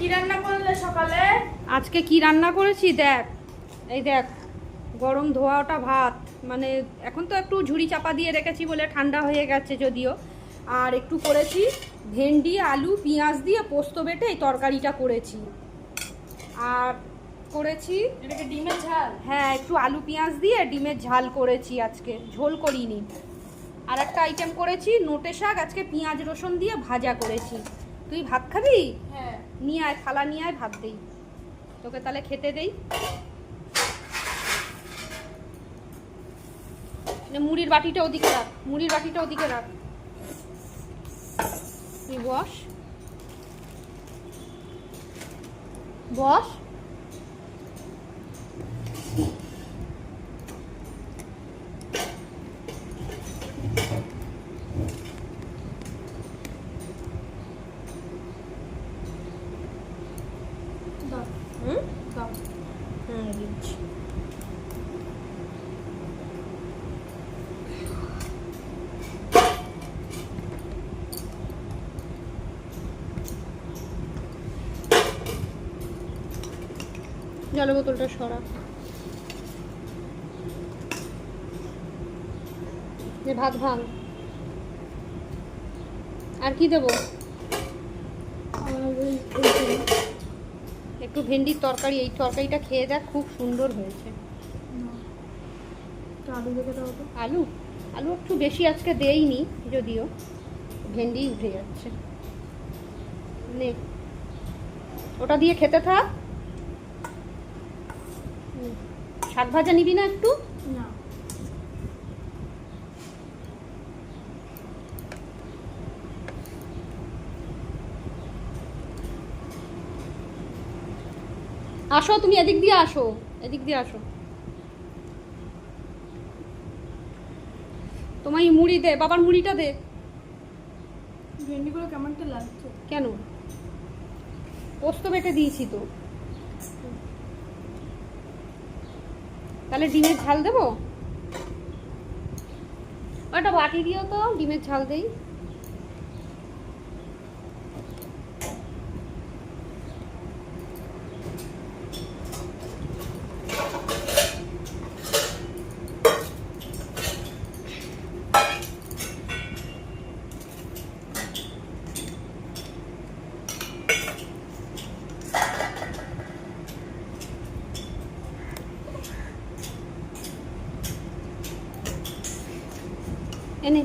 কি রান্না করলে সকালে? আজকে কি রান্না করেছি দেখ, এই দেখ গরম ধোয়া ওটা ভাত, মানে এখন তো একটু ঝুড়ি চাপা দিয়ে রেখেছি বলে ঠান্ডা হয়ে গেছে যদিও। আর একটু করেছি ভেন্ডি আলু পেঁয়াজ দিয়ে পোস্ত বেটে এই তরকারিটা করেছি। আর করেছি এটাকে ডিমের ঝাল? হ্যাঁ, একটু আলু পেঁয়াজ দিয়ে ডিমের ঝাল করেছি, আজকে ঝোল করিনি। আর একটা আইটেম করেছি নোটে শাক, আজকে পেঁয়াজ রসুন দিয়ে ভাজা করেছি। তুই ভাত খাবি? হ্যাঁ। নিয়ে আয়, থালা নিয়ে আয়, ভাত দেই তোকে, তাহলে খেতে দেই। মুড়ির বাটিটা ওদিকে রাখ, মুড়ির বাটিটা ওদিকে রাখ, তুই বস বস। হুম হুম দিচ্ছি। জলের বোতলটা সরা, যে ভাত ভাঙ। আর কি দেবো? একটু ভেন্ডির তরকারি, এই তরকারিটা খেয়ে দেখ, খুব সুন্দর হয়েছে। আলু দেখে দাও তো। আলু আলু একটু বেশি আজকে দেইনি, যদিও ভেন্ডি উঠে যাচ্ছে। নে, ওটা দিয়ে খেতে থাক। শাক ভাজা নিবি না একটু? না। আসো, তুমি এদিক দিয়ে আসো, এদিক দিয়ে আসো। তোমার এই মুড়ি দে, বাবার মুড়িটা দে। ভেন্ডিগুলো কেমন একটা লাগছে। কেন? পোস্ত বেটে দিয়েছি তো। তাহলে ডিমের ঝাল দেবো? ওটা বাটি দিও তো, ডিমের ঝাল দেই। এনে